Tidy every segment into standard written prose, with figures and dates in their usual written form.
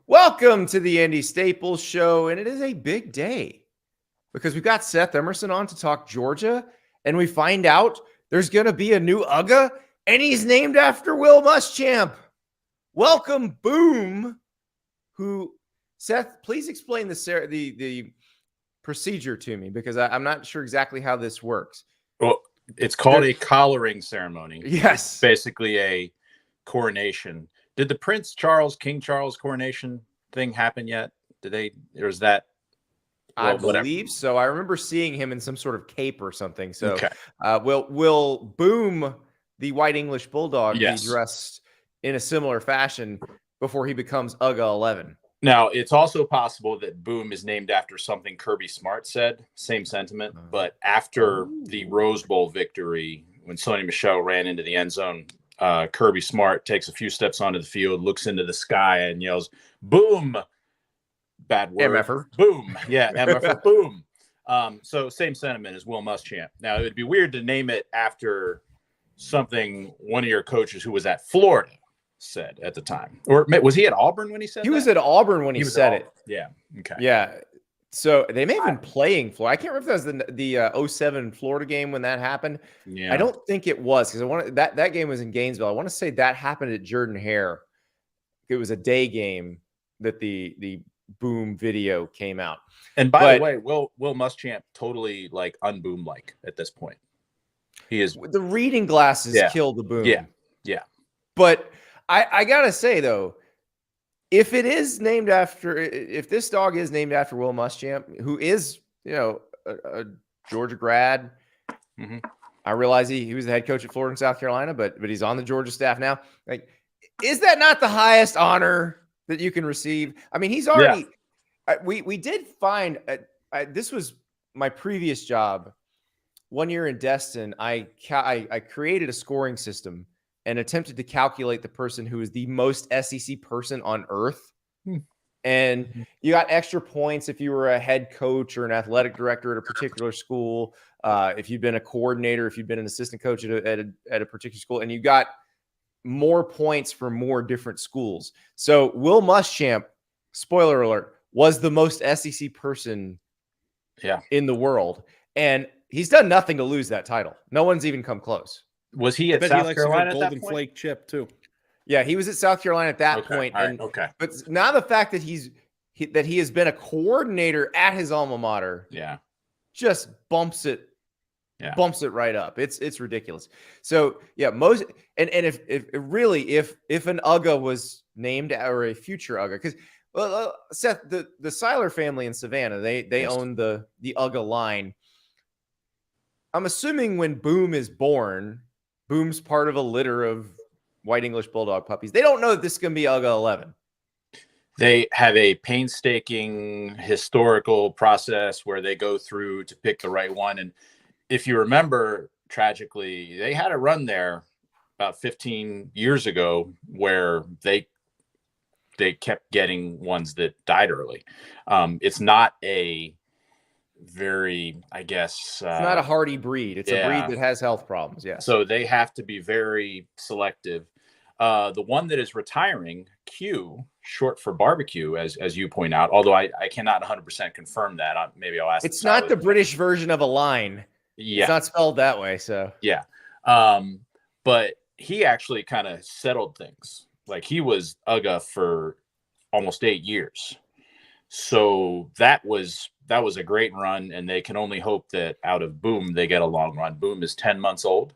Welcome to the Andy Staples Show, and it is a big day because we've got Seth Emerson on to talk Georgia, and we find out there's going to be a new UGA, and he's named after Will Muschamp. Welcome, Boom. Seth, please explain the procedure to me because I'm not sure exactly how this works. Well, it's called a collaring ceremony. Yes, it's basically a coronation. Did the King Charles coronation thing happen yet? Or is that? Well, I believe so. I remember seeing him in some sort of cape or something. So, okay. Will Boom, the White English Bulldog, yes. be dressed in a similar fashion before he becomes UGA 11? Now, it's also possible that Boom is named after something Kirby Smart said. Same sentiment. But after the Rose Bowl victory, when Sony Michel ran into the end zone, Kirby Smart takes a few steps onto the field, looks into the sky, and yells, "Boom!" Bad word. MFer. Boom. Yeah, MFer. Boom. So same sentiment as Will Muschamp. Now, it would be weird to name it after something one of your coaches who was at Florida said at the time. Or was he at Auburn when he said that? He was at Auburn when he said it. Yeah. Okay. Yeah. So they may have been playing Florida. I can't remember if that was the 07 Florida game when that happened. Yeah. I don't think it was because that game was in Gainesville. I want to say that happened at Jordan-Hare. It was a day game that the Boom video came out. And by the way, Will Muschamp totally like unboom like at this point. He is the reading glasses kill the Boom. Yeah. Yeah. But I gotta say though, if this dog is named after Will Muschamp, who is, a Georgia grad, I realize he was the head coach at Florida and South Carolina, but he's on the Georgia staff now. Like, is that not the highest honor that you can receive? I mean, he's already. Yeah. We did find this was my previous job. 1 year in Destin, I created a scoring system and attempted to calculate the person who is the most SEC person on earth. And you got extra points if you were a head coach or an athletic director at a particular school, if you've been a coordinator, if you've been an assistant coach at a particular school, and you got more points for more different schools. So Will Muschamp, spoiler alert, was the most SEC person in the world. And he's done nothing to lose that title. No one's even come close. Was he at South Carolina at that point? Flake chip too. Yeah, he was at South Carolina at that point. And, But now the fact that he has been a coordinator at his alma mater, just bumps it right up. It's ridiculous. So yeah, if an UGA was named or a future UGA, because Seth, the Seiler family in Savannah, they own the UGA line. I'm assuming when Boom is born, Boom's part of a litter of White English Bulldog puppies. They don't know that this is going to be UGA 11. They have a painstaking historical process where they go through to pick the right one. And if you remember, tragically, they had a run there about 15 years ago where they kept getting ones that died early. It's not a very, I guess, it's not a hardy breed. It's a breed that has health problems. Yeah. So they have to be very selective. The one that is retiring, Q, short for barbecue, as you point out, although I cannot 100% confirm that. Maybe I'll ask. It's not the British version of a line. Yeah. It's not spelled that way. So yeah. But he actually kind of settled things. Like, he was UGA for almost 8 years. So that was a great run, and they can only hope that out of Boom they get a long run. Boom is 10 months old,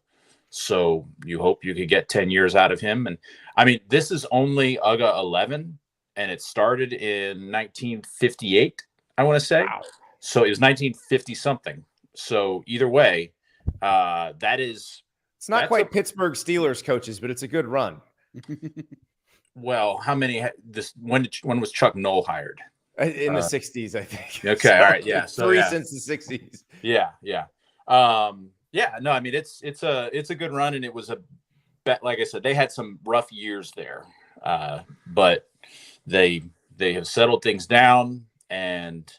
so you hope you could get 10 years out of him. And I mean, this is only UGA 11, and it started in 1958, I want to say. Wow. So it was 1950 something. So either way, it's not quite Pittsburgh Steelers coaches, but it's a good run. Well, how many? When was Chuck Noll hired? In the 60s, I think. Okay, so, all right, yeah. So three since the 60s. Yeah. No, I mean, it's a good run, and it was like I said, they had some rough years there, but they have settled things down, and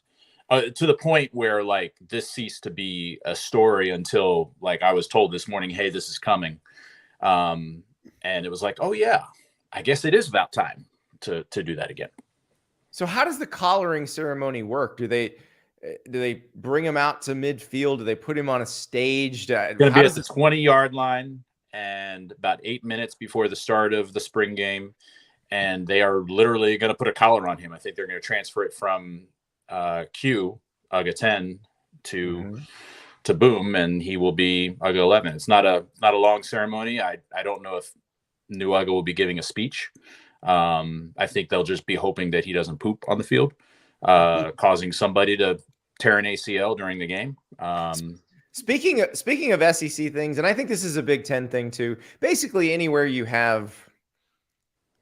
to the point where, like, this ceased to be a story until, like, I was told this morning, hey, this is coming, and it was like, oh yeah, I guess it is about time to do that again. So how does the collaring ceremony work? Do they bring him out to midfield? Do they put him on a stage? Going to be at the 20-yard line and about 8 minutes before the start of the spring game. And they are literally going to put a collar on him. I think they're going to transfer it from Q, UGA 10, to Boom, and he will be UGA 11. It's not a long ceremony. I don't know if new UGA will be giving a speech. I think they'll just be hoping that he doesn't poop on the field, causing somebody to tear an ACL during the game. Speaking of SEC things, and I think this is a Big Ten thing too. Basically, anywhere you have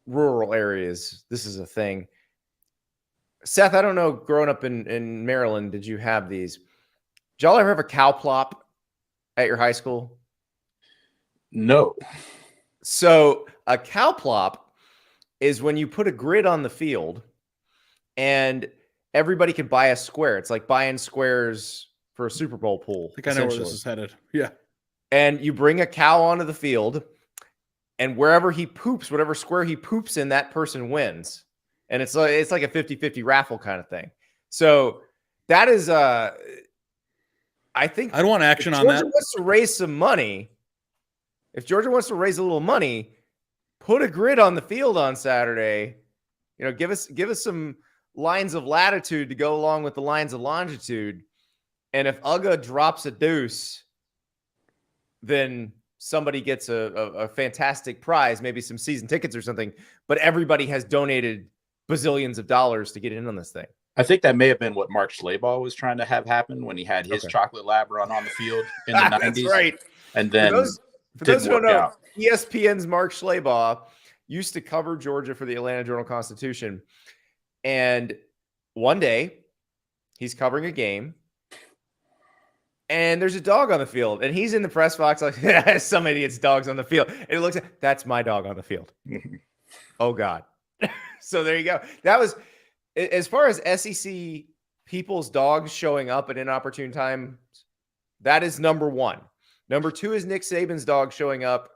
rural areas, this is a thing. Seth, I don't know, growing up in Maryland, did you have these? Did y'all ever have a cow plop at your high school? No. So a cow plop is when you put a grid on the field and everybody can buy a square. It's like buying squares for a Super Bowl pool. I think I know where this is headed. Yeah. And you bring a cow onto the field, and wherever he poops, whatever square he poops in, that person wins. And it's like a 50-50 raffle kind of thing. So that is I think I'd want action on that. If Georgia wants to raise some money, if Georgia wants to raise a little money, put a grid on the field on Saturday. You know, give us some lines of latitude to go along with the lines of longitude. And if UGA drops a deuce, then somebody gets a fantastic prize, maybe some season tickets or something. But everybody has donated bazillions of dollars to get in on this thing. I think that may have been what Mark Schlabach was trying to have happen when he had his chocolate lab run on the field in the 90s. That's right. And then for those who don't know, ESPN's Mark Schlabach used to cover Georgia for the Atlanta Journal-Constitution. And one day he's covering a game and there's a dog on the field, and he's in the press box like, some idiot's dog's on the field. And it looks like, that's my dog on the field. Oh God. So there you go. That was, as far as SEC people's dogs showing up at inopportune times, that is number one. Number two is Nick Saban's dog showing up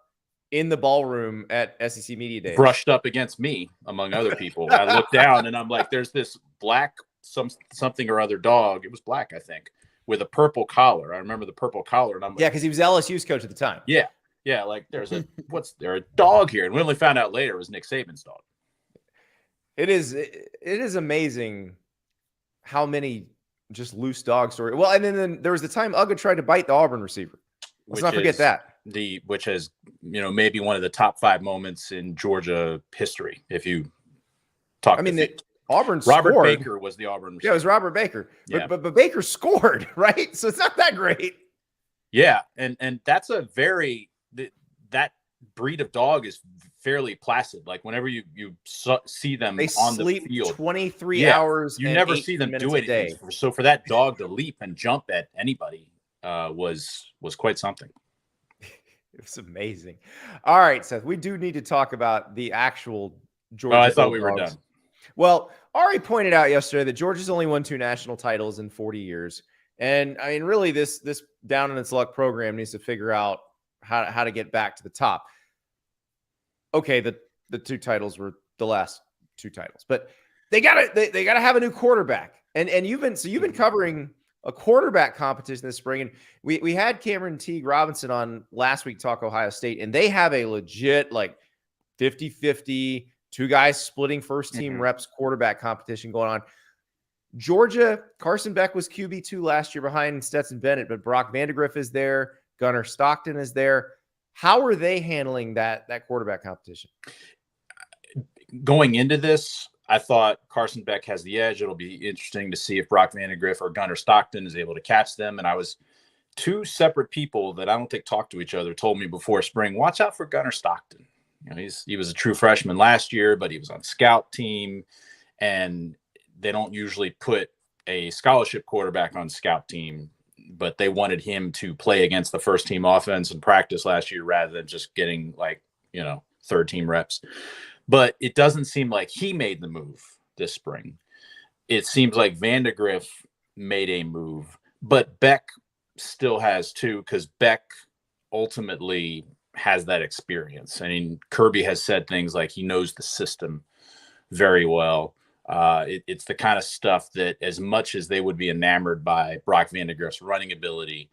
in the ballroom at SEC Media Day. Brushed up against me, among other people. I looked down and I'm like, there's this black something or other dog. It was black, I think, with a purple collar. I remember the purple collar. And I'm like, yeah, because he was LSU's coach at the time. Yeah. Yeah. Like there's a dog here. And we only found out later it was Nick Saban's dog. It is amazing how many just loose dog stories. Well, and then there was the time UGA tried to bite the Auburn receiver. Let's not forget that. Which is, maybe one of the top 5 moments in Georgia history. If you talk, Auburn Robert scored. Baker was the Auburn receiver. Yeah, it was Robert Baker. Yeah. But Baker scored, right? So it's not that great. Yeah, and that's that breed of dog is fairly placid. Like whenever you see them on the field, 23 hours. You never see them do anything. So for that dog to leap and jump at anybody was quite something. It was amazing. All right, Seth, we do need to talk about the actual Georgia. Oh, I thought Bulldogs. we were done. Well, Ari pointed out yesterday that Georgia's only won 2 national titles in 40 years. And I mean, really, this down in its luck program needs to figure out how to get back to the top. Okay, the 2 titles were the last 2 titles, but they gotta have a new quarterback. And you've been covering a quarterback competition this spring, and we had Cameron Teague Robinson on last week talk Ohio State, and they have a legit like 50-50, 2 guys splitting first team reps quarterback competition going on. Georgia, Carson Beck was QB2 last year behind Stetson Bennett, but Brock Vandagriff is there. Gunner Stockton is there. How are they handling that quarterback competition? Going into this, I thought Carson Beck has the edge. It'll be interesting to see if Brock Vandagriff or Gunner Stockton is able to catch them. And I was 2 separate people that I don't think talk to each other told me before spring, watch out for Gunner Stockton. He was a true freshman last year, but he was on scout team, and they don't usually put a scholarship quarterback on scout team, but they wanted him to play against the first team offense and practice last year rather than just getting third team reps. But it doesn't seem like he made the move this spring. It seems like Vandagriff made a move, but Beck still has too, because Beck ultimately has that experience. I mean, Kirby has said things like he knows the system very well. It's the kind of stuff that, as much as they would be enamored by Brock Vandagriff's running ability,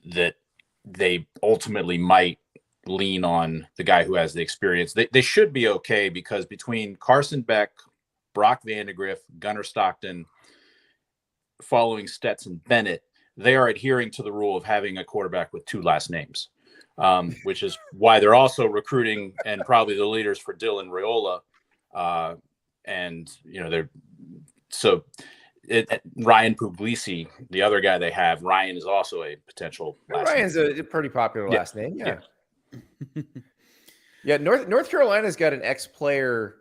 that they ultimately might lean on the guy who has the experience. They should be okay, because between Carson Beck, Brock Vandagriff, Gunner Stockton, following Stetson Bennett, they are adhering to the rule of having a quarterback with 2 last names, which is why they're also recruiting and probably the leaders for Dylan Raiola. And, Ryan Puglisi, the other guy they have, Ryan is also a potential last Ryan's name. a pretty popular last name. Yeah. Yeah. North Carolina's got an ex-player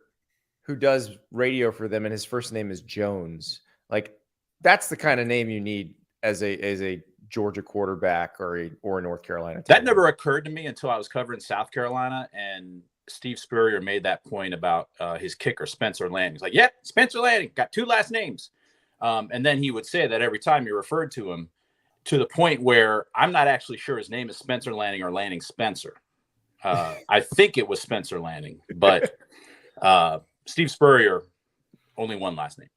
who does radio for them, and his first name is Jones. Like, that's the kind of name you need as a Georgia quarterback or a North Carolina team. That never occurred to me until I was covering South Carolina, and Steve Spurrier made that point about his kicker, Spencer Lanning. He's like, "Yep, Spencer Lanning, got 2 last names." And then he would say that every time you referred to him, to the point where I'm not actually sure his name is Spencer Lanning or Lanning Spencer. I think it was Spencer Lanning, but Steve Spurrier, only 1 last name.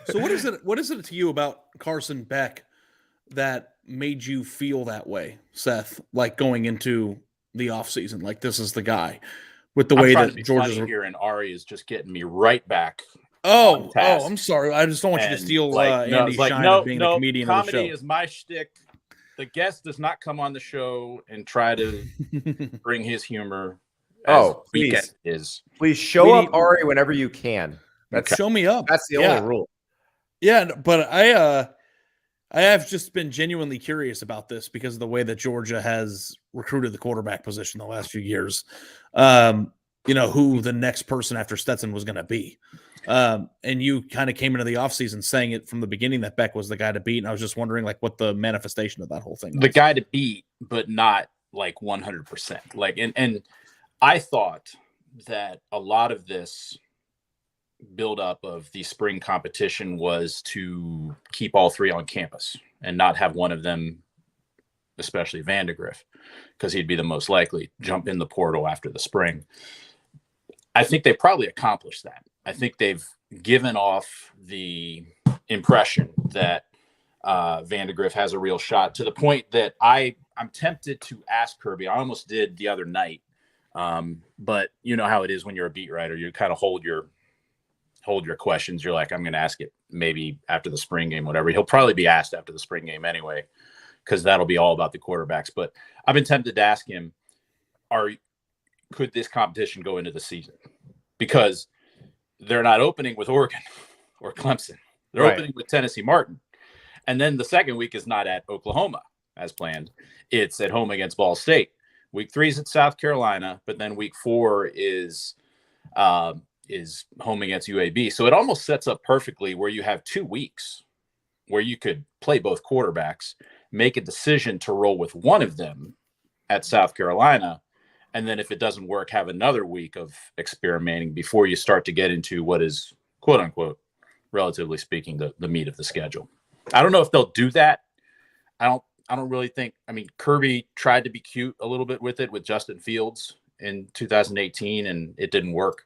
So what is it to you about Carson Beck that made you feel that way, Seth, like going into the offseason? Like, this is the guy, with the way that Georgia's here, and Ari is just getting me right back. Oh, I'm sorry. I just don't want you to steal Andy's shine of being the comedian of the show. Comedy is my shtick. The guest does not come on the show and try to bring his humor. Please show up, Ari, whenever you can. Show me up. That's the only rule. Yeah, but I have just been genuinely curious about this because of the way that Georgia has recruited the quarterback position the last few years. Who the next person after Stetson was going to be. And you kind of came into the offseason saying it from the beginning that Beck was the guy to beat. And I was just wondering, like, what the manifestation of that whole thing was. The guy to beat, but not like 100%. Like, and I thought that a lot of this buildup of the spring competition was to keep all 3 on campus and not have one of them, especially Vandagriff, because he'd be the most likely jump in the portal after the spring. I think they probably accomplished that. I think they've given off the impression that Vandagriff has a real shot, to the point that I'm tempted to ask Kirby. I almost did the other night, but you know how it is when you're a beat writer. You kind of hold your questions. You're like, I'm going to ask it maybe after the spring game, whatever. He'll probably be asked after the spring game anyway, because that'll be all about the quarterbacks. But I've been tempted to ask him, could this competition go into the season? Because they're not opening with Oregon or Clemson. They're opening with Tennessee Martin. And then the second week is not at Oklahoma as planned. It's at home against Ball State. Week 3 is at South Carolina, but then week 4 is home against UAB. So it almost sets up perfectly where you have 2 weeks where you could play both quarterbacks, make a decision to roll with one of them at South Carolina, and then if it doesn't work, have another week of experimenting before you start to get into what is, quote unquote, relatively speaking, the meat of the schedule. I don't know if they'll do that. I don't really think. I mean, Kirby tried to be cute a little bit with it with Justin Fields in 2018, and it didn't work.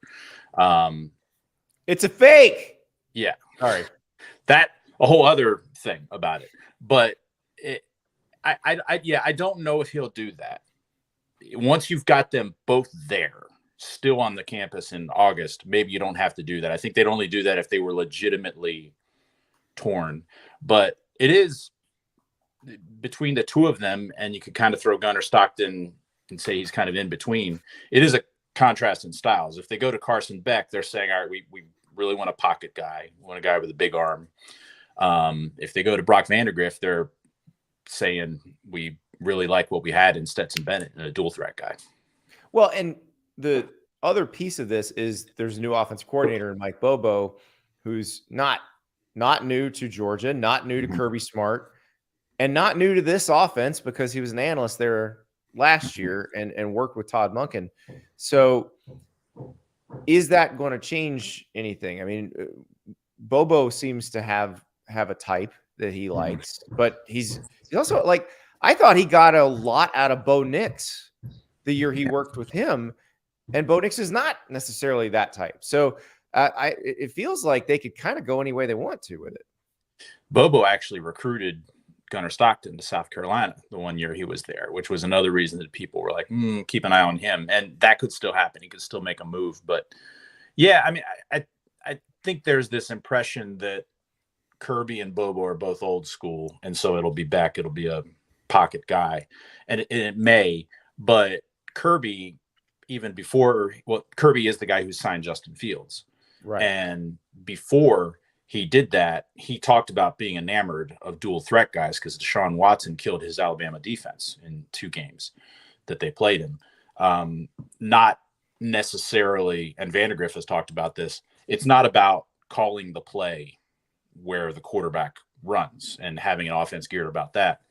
It's a fake. Yeah. All right. That a whole other thing about it. But I don't know if he'll do that. Once you've got them both there, still on the campus in August, maybe you don't have to do that. I think they'd only do that if they were legitimately torn. But it is between the 2 of them, and you could kind of throw Gunner Stockton and say he's kind of in between. It is a contrast in styles. If they go to Carson Beck, they're saying, all right, we really want a pocket guy. We want a guy with a big arm. If they go to Brock Vandagriff, they're saying we really like what we had in Stetson Bennett and a dual threat guy. Well, and the other piece of this is there's a new offensive coordinator in Mike Bobo, who's not new to Georgia, not new to Kirby Smart, and not new to this offense because he was an analyst there last year and worked with Todd Monken. So is that going to change anything? I mean, Bobo seems to have a type that he likes, but he's also like, I thought he got a lot out of Bo Nix the year he worked with him, and Bo Nix is not necessarily that type. So It feels like they could kind of go any way they want to with it. Bobo actually recruited Gunner Stockton to South Carolina the one year he was there, which was another reason that people were like, keep an eye on him. And that could still happen. He could still make a move. But yeah, I mean, I think there's this impression that Kirby and Bobo are both old school. And so it'll be a pocket guy. And it may, but Kirby, even before, Kirby is the guy who signed Justin Fields. Right. And before he did that, he talked about being enamored of dual threat guys because Deshaun Watson killed his Alabama defense in 2 games that they played in. Not necessarily, and Vandagriff has talked about this, it's not about calling the play where the quarterback runs and having an offense geared about that.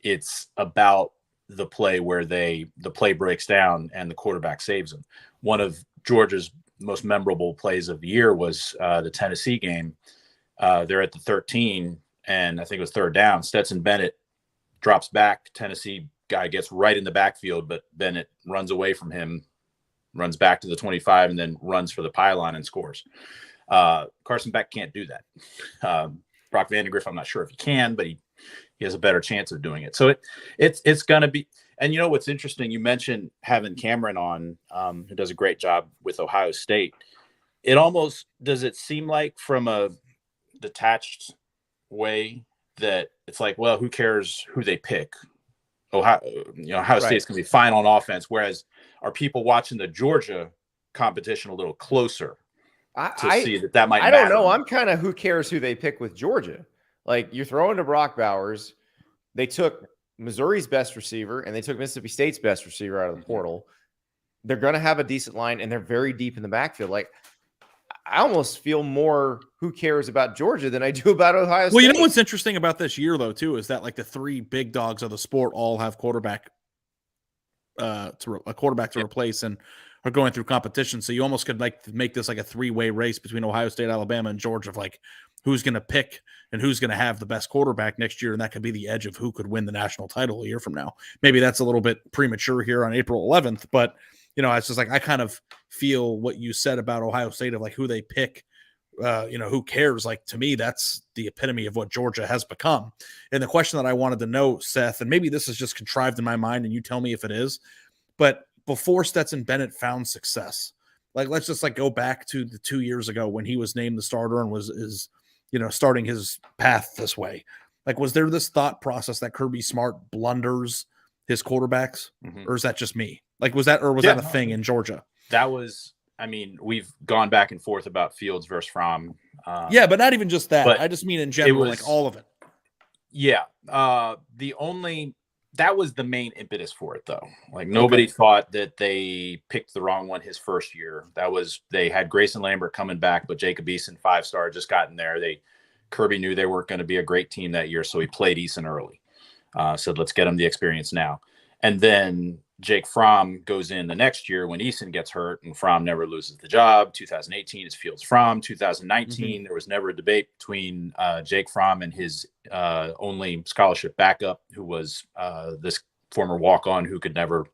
It's about the play where the play breaks down and the quarterback saves them. One of Georgia's most memorable plays of the year was the Tennessee game. They're at the 13, and I think it was 3rd down. Stetson Bennett drops back. Tennessee guy gets right in the backfield, but Bennett runs away from him, runs back to the 25, and then runs for the pylon and scores. Carson Beck can't do that. Brock Vandagriff, I'm not sure if he can, but he has a better chance of doing it. So it's going to be. And you know what's interesting? You mentioned having Cameron on, who does a great job with Ohio State. It almost does it seem like from a detached way that it's like, well, who cares who they pick? Ohio State's going to be fine on offense. Whereas are people watching the Georgia competition a little closer to see that might matter? I don't know. I'm kind of who cares who they pick with Georgia. Like, you're throwing to Brock Bowers. They took Missouri's best receiver and they took Mississippi State's best receiver out of the portal. They're going to have a decent line and they're very deep in the backfield. Like, I almost feel more who cares about Georgia than I do about Ohio State. Well, you know what's interesting about this year, though, too, is that like the 3 big dogs of the sport all have quarterback to replace and are going through competition. So you almost could like make this like a 3-way race between Ohio State, Alabama, and Georgia of like who's going to pick and who's going to have the best quarterback next year. And that could be the edge of who could win the national title a year from now. Maybe that's a little bit premature here on April 11th, but it's just like, I kind of feel what you said about Ohio State of like who they pick, who cares? Like, to me, that's the epitome of what Georgia has become. And the question that I wanted to know, Seth, and maybe this is just contrived in my mind and you tell me if it is, but before Stetson Bennett found success, like, let's just like go back to the 2 years ago when he was named the starter and is starting his path this way. Like, was there this thought process that Kirby Smart blunders his quarterbacks, or is that just me? Like, was that a thing in Georgia? That was, we've gone back and forth about Fields versus Fromm. But not even just that. I just mean in general, like all of it. Yeah. That was the main impetus for it, though. Like, nobody thought that they picked the wrong one his first year. They had Grayson Lambert coming back, but Jacob Eason, 5-star, just got in there. Kirby knew they weren't going to be a great team that year, so he played Eason early. Said, let's get him the experience now. And then Jake Fromm goes in the next year when Eason gets hurt, and Fromm never loses the job. 2018 is Fields Fromm. 2019, there was never a debate between Jake Fromm and his only scholarship backup, who was this former walk-on who could never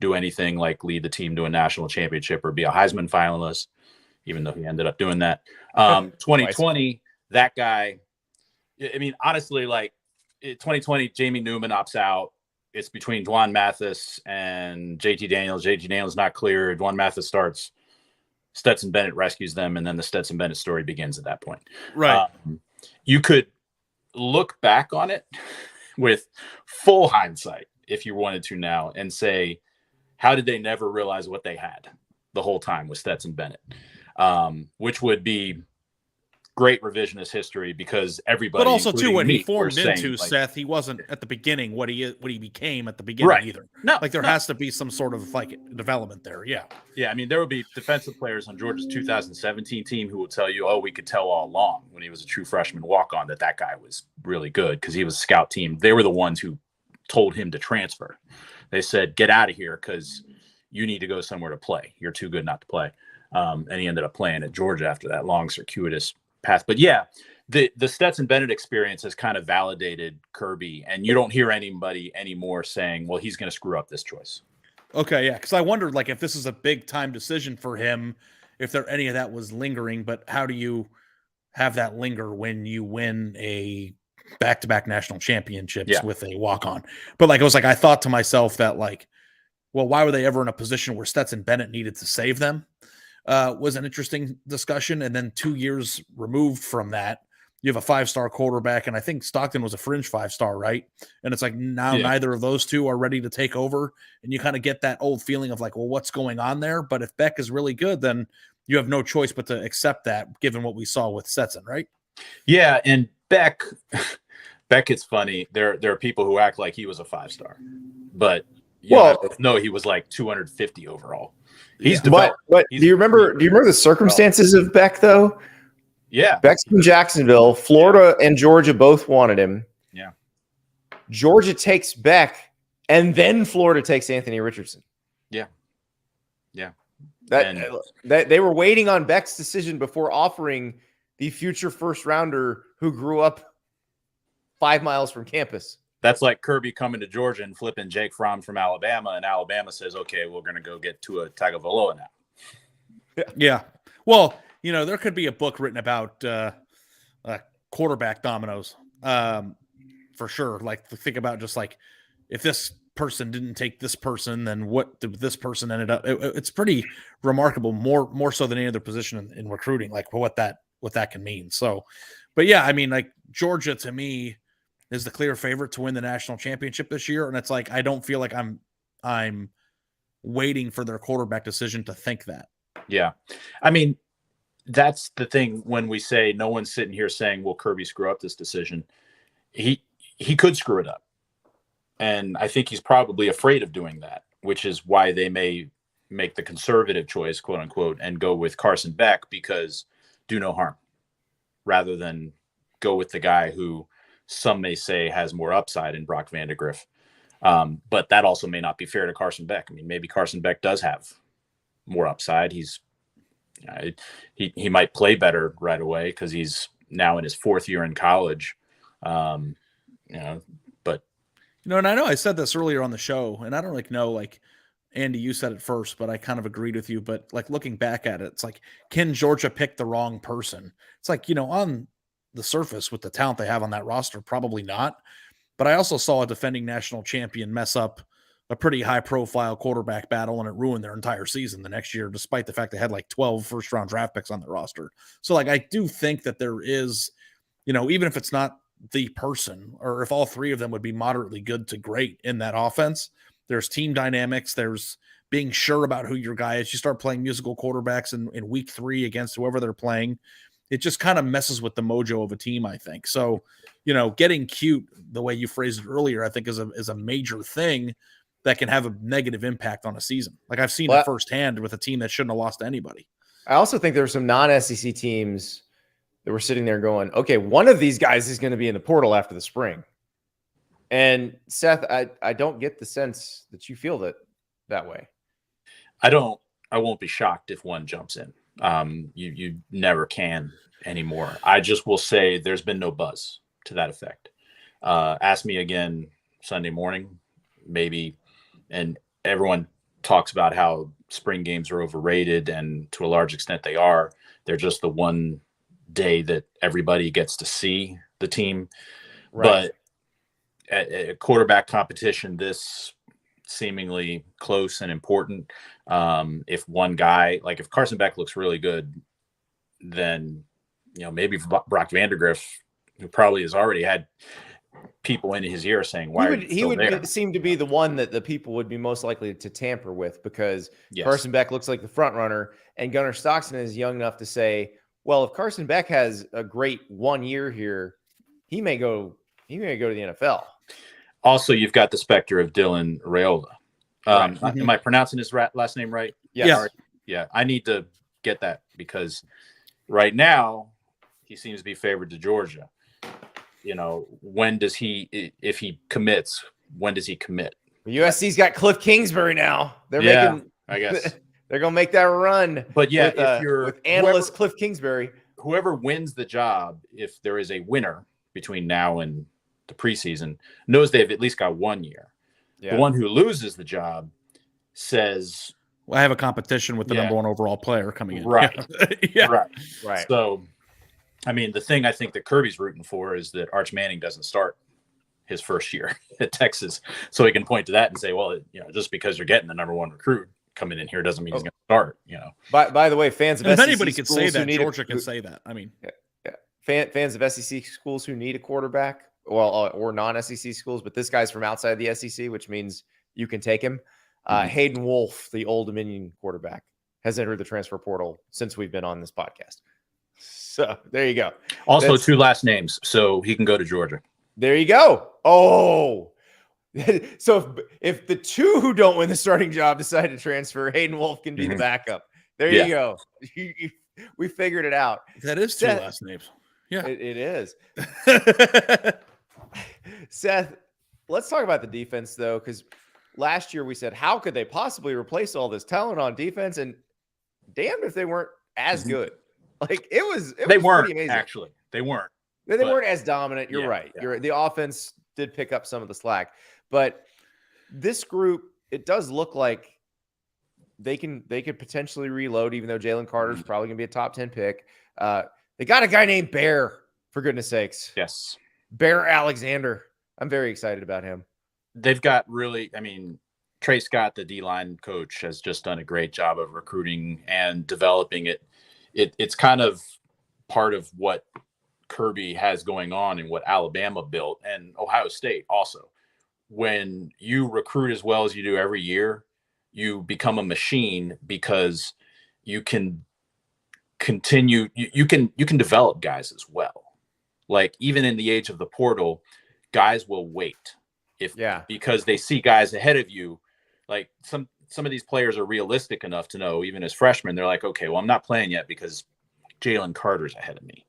do anything like lead the team to a national championship or be a Heisman finalist, even though he ended up doing that. 2020, that guy, honestly, like 2020, Jamie Newman opts out. It's between Dwan Mathis and JT Daniels. JT Daniels not clear. Dwan Mathis starts. Stetson Bennett rescues them, and then the Stetson Bennett story begins at that point. Right. You could look back on it with full hindsight, if you wanted to now, and say, how did they never realize what they had the whole time with Stetson Bennett? Which would be great revisionist history, because everybody, but also too, what he formed saying, into, like, Seth, he wasn't at the beginning what he became at the beginning either. No, like there has to be some sort of like development there. Yeah. There would be defensive players on Georgia's 2017 team who will tell you, oh, we could tell all along when he was a true freshman walk-on that guy was really good because he was a scout team. They were the ones who told him to transfer. They said, get out of here because you need to go somewhere to play. You're too good not to play. And he ended up playing at Georgia after that long circuitous path. But yeah, the Stetson Bennett experience has kind of validated Kirby, and you don't hear anybody anymore saying, well, he's going to screw up this choice. Okay, yeah, because I wondered, like, if this is a big time decision for him if there any of that was lingering, but how do you have that linger when you win a back-to-back national championships with a walk-on? But like, I thought to myself that like, well, why were they ever in a position where Stetson Bennett needed to save them? Was an interesting discussion. And then 2 years removed from that, you have a 5-star quarterback, and I think Stockton was a fringe 5-star, right? And it's like now neither of those two are ready to take over, and you kind of get that old feeling of like, well, what's going on there? But if Beck is really good, then you have no choice but to accept that, given what we saw with Stetson, right? Yeah, and Beck, it's funny. There are people who act like he was a 5-star, but no, he was like 250 overall. He's developed. But do you remember the circumstances of Beck though? Yeah. Beck's from Jacksonville. Florida and Georgia both wanted him. Yeah. Georgia takes Beck, and then Florida takes Anthony Richardson. Yeah. Yeah. That they were waiting on Beck's decision before offering the future first rounder who grew up 5 miles from campus. That's like Kirby coming to Georgia and flipping Jake Fromm from Alabama, and Alabama says, okay, we're going to go get Tua Tagovailoa now. Yeah. Well, there could be a book written about quarterback dominoes for sure. Like, think about just like, if this person didn't take this person, then what did this person ended up? It's pretty remarkable, more so than any other position in recruiting, like what that can mean. So, but yeah, I mean, like Georgia to me is the clear favorite to win the national championship this year. And it's like, I don't feel like I'm waiting for their quarterback decision to think that. Yeah. I mean, that's the thing when we say no one's sitting here saying, will Kirby screw up this decision? He could screw it up. And I think he's probably afraid of doing that, which is why they may make the conservative choice, quote unquote, and go with Carson Beck, because do no harm, rather than go with the guy who some may say has more upside in Brock Vandagriff. But that also may not be fair to Carson Beck. I mean, maybe Carson Beck does have more upside. He might play better right away because he's now in his 4th year in college. But and I know I said this earlier on the show, and I don't know, like Andy, you said it first, but I kind of agreed with you. But like looking back at it, it's like, can Georgia pick the wrong person? It's like, on the surface with the talent they have on that roster, probably not. But I also saw a defending national champion mess up a pretty high-profile quarterback battle, and it ruined their entire season the next year, despite the fact they had like 12 first-round draft picks on their roster. So, like, I do think that there is, even if it's not the person, or if all three of them would be moderately good to great in that offense, there's team dynamics, there's being sure about who your guy is. You start playing musical quarterbacks in week 3 against whoever they're playing, it just kind of messes with the mojo of a team, I think. So, getting cute, the way you phrased it earlier, I think is a major thing that can have a negative impact on a season. Like I've seen it firsthand with a team that shouldn't have lost to anybody. I also think there were some non-SEC teams that were sitting there going, okay, one of these guys is going to be in the portal after the spring. And Seth, I don't get the sense that you feel that way. I won't be shocked if one jumps in. You never can anymore. I just will say there's been no buzz to that effect. Ask me again Sunday morning, maybe. And everyone talks about how spring games are overrated, and to a large extent they are. They're just the one day that everybody gets to see the team. Right. But a quarterback competition this seemingly close and important, if one guy, like if Carson Beck looks really good, then maybe Brock Vandagriff, who probably has already had people in his ear saying, why he would seem to be the one that the people would be most likely to tamper with, because yes. Carson Beck looks like the front runner, and Gunner Stockton is young enough to say, well, if Carson Beck has a great 1 year here, he may go to the NFL. Also, you've got the specter of Dylan Raiola. Right. Am I pronouncing his last name right? Yes. Yeah. I need to get that, because right now he seems to be favored to Georgia. When does if he commits, when does he commit? USC's got Cliff Kingsbury now. I guess they're going to make that run. But yeah, with analyst Cliff Kingsbury, whoever wins the job, if there is a winner between now and the preseason, knows they've at least got 1 year. Yeah. The one who loses the job says, I have a competition with the Yeah. number one overall player coming in. Right. Yeah. Right. So, I mean, the thing I think that Kirby's rooting for is that Arch Manning doesn't start his first year at Texas, so he can point to that and say, well, just because you're getting the number one recruit coming in here doesn't mean he's going to start. By the way, fans of And if SEC anybody could say schools who that, need Georgia can say that. I mean, fans of SEC schools who need a quarterback, or non-SEC schools, but this guy's from outside the SEC, which means you can take him. Hayden Wolf, the Old Dominion quarterback, has entered the transfer portal since we've been on this podcast. So there you go. Also, 2 last names, so he can go to Georgia. There you go. Oh, so if the 2 who don't win the starting job decide to transfer, Hayden Wolf can be the backup. There you go. We figured it out. that is 2 last names. Yeah, it is. Seth, let's talk about the defense, though, because last year we said, how could they possibly replace all this talent on defense? And damned if they weren't as good. Like it was weren't pretty amazing. actually. They weren't. They weren't as dominant. You're right. Yeah. The offense did pick up some of the slack, but this group, it does look like they could potentially reload, even though Jalen Carter's probably gonna be a top 10 pick. They got a guy named Bear, for goodness sakes. Yes. Bear Alexander. I'm very excited about him. They've got Trey Scott, the D-line coach, has just done a great job of recruiting and developing it. It's kind of part of what Kirby has going on and what Alabama built, and Ohio State also. When you recruit as well as you do every year, you become a machine because you can continue. You can develop guys as well. Like even in the age of the portal, guys will wait because they see guys ahead of you. Like some of these players are realistic enough to know, even as freshmen, they're like, okay, well, I'm not playing yet because Jalen Carter's ahead of me.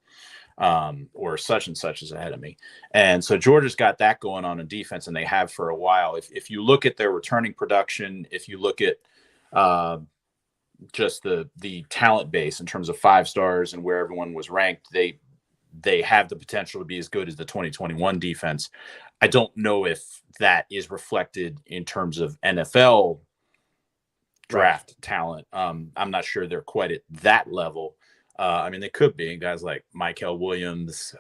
Or such and such is ahead of me. And so Georgia's got that going on in defense, and they have for a while. If you look at their returning production, if you look at just the talent base in terms of 5 stars and where everyone was ranked, they have the potential to be as good as the 2021 defense. I don't know if that is reflected in terms of NFL draft talent. I'm not sure they're quite at that level. They could be guys like Michael Williams.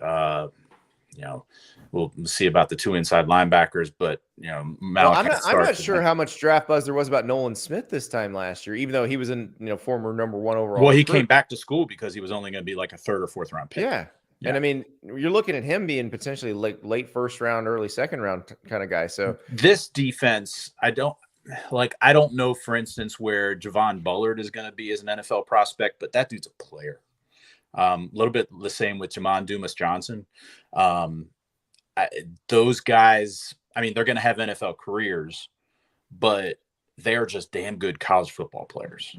We'll see about the 2 inside linebackers, but I'm not sure how much draft buzz there was about Nolan Smith this time last year, even though he was in former number 1 overall. Well, he came back to school because he was only going to be like a 3rd or 4th round pick. Yeah. And I mean, you're looking at him being potentially late first round, early second round kind of guy. So this defense, I don't know, for instance, where Javon Bullard is going to be as an NFL prospect, but that dude's a player. A little bit the same with Jamon Dumas Johnson. Those guys, they're going to have NFL careers, but they're just damn good college football players.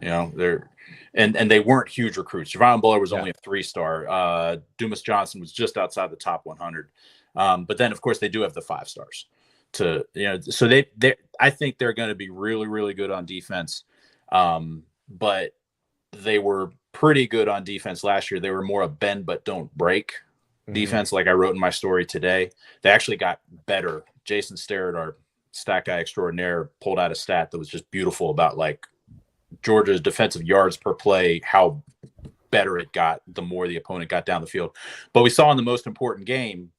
They're and they weren't huge recruits. Javon Bullard was only a 3-star. Dumas Johnson was just outside the top 100. But then, of course, they do have the 5 stars. So I think they're going to be really, really good on defense. But they were pretty good on defense last year. They were more a bend but don't break defense, like I wrote in my story today. They actually got better. Jason Starrett, our stat guy extraordinaire, pulled out a stat that was just beautiful about like Georgia's defensive yards per play, how better it got the more the opponent got down the field. But we saw in the most important game,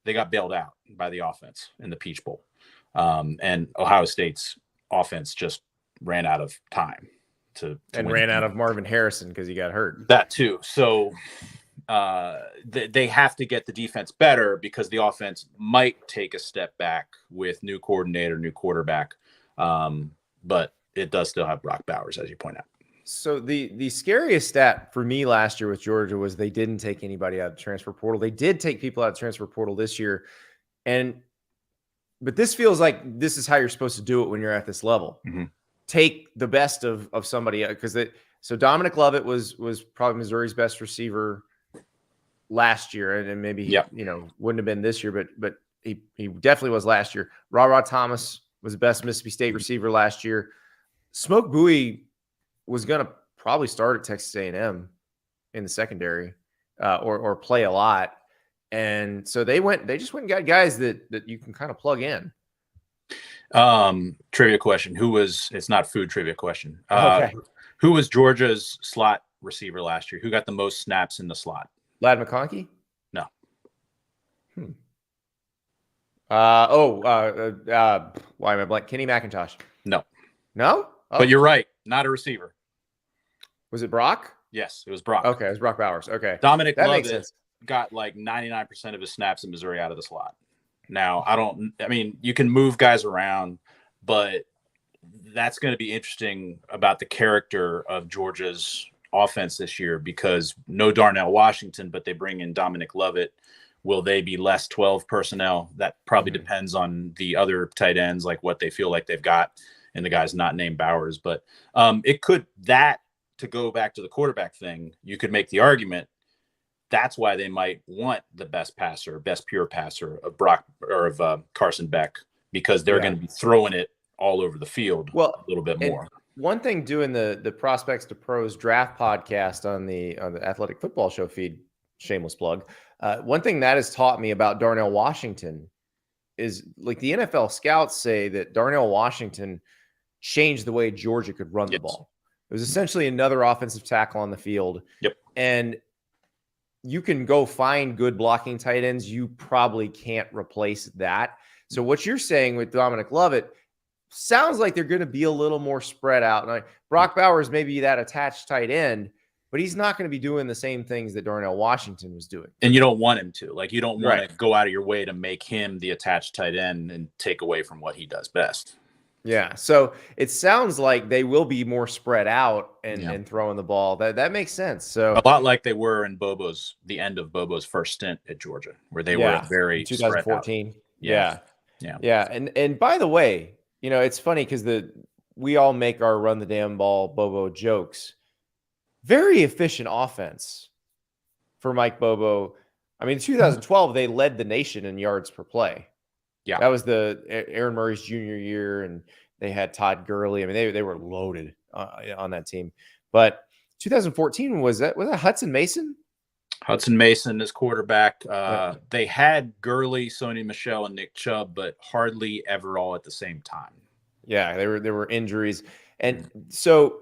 they got bailed out by the offense in the Peach Bowl. And Ohio State's offense just ran out of time. And ran out of Marvin Harrison because he got hurt. That too. So they have to get the defense better because the offense might take a step back with new coordinator, new quarterback. But it does still have Brock Bowers, as you point out. So the scariest stat for me last year with Georgia was they didn't take anybody out of the transfer portal. They did take people out of the transfer portal this year. But this feels like this is how you're supposed to do it when you're at this level. Mm-hmm. Take the best of somebody, so Dominic Lovett was probably Missouri's best receiver last year, and maybe wouldn't have been this year, but he definitely was last year. Ra Thomas was the best Mississippi State receiver last year. Smoke Bowie was going to probably start at Texas A&M in the secondary or play a lot, and so they just went and got guys that you can kind of plug in. Trivia question. It's not food trivia question. Okay. Who was Georgia's slot receiver last year? Who got the most snaps in the slot? Lad McConkey? No. Why am I blank? Kenny McIntosh. No. No? Oh. But you're right. Not a receiver. Was it Brock? Yes, it was Brock. Okay, it was Brock Bowers. Okay. Dominic That Lovett makes sense. got like 99% of his snaps in Missouri out of the slot. Now, I mean, you can move guys around, but that's going to be interesting about the character of Georgia's offense this year because no Darnell Washington, but they bring in Dominic Lovett. Will they be less 12 personnel? That probably depends on the other tight ends, like what they feel like they've got, and the guy's not named Bowers. But it could, that to go back to the quarterback thing, you could make the argument that's why they might want the best passer, best pure passer of Brock or of Carson Beck, because they're going to be throwing it all over the field a little bit more. One thing doing the Prospects to Pros draft podcast on the Athletic Football Show feed, shameless plug. One thing that has taught me about Darnell Washington is like the NFL scouts say that Darnell Washington changed the way Georgia could run the ball. It was essentially another offensive tackle on the field. Yep. And you can go find good blocking tight ends. You probably can't replace that. So what you're saying with Dominic Lovett sounds like they're going to be a little more spread out. Like Brock Bowers may be that attached tight end, but he's not going to be doing the same things that Darnell Washington was doing. And you don't want him to. Like, you don't want to go out of your way to make him the attached tight end and take away from what he does best. Yeah. So it sounds like they will be more spread out and throwing the ball. That makes sense. So a lot like they were in the end of Bobo's first stint at Georgia, where they were very 2014. Yeah. And by the way, you know, it's funny because we all make our run the damn ball Bobo jokes. Very efficient offense for Mike Bobo. I mean, 2012, they led the nation in yards per play. Yeah. That was the Aaron Murray's junior year, and they had Todd Gurley. I mean, they were loaded on that team. But 2014, was that Hudson Mason? Hudson Mason is quarterback. They had Gurley, Sony Michel, and Nick Chubb, but hardly ever all at the same time. Yeah, there were injuries. And so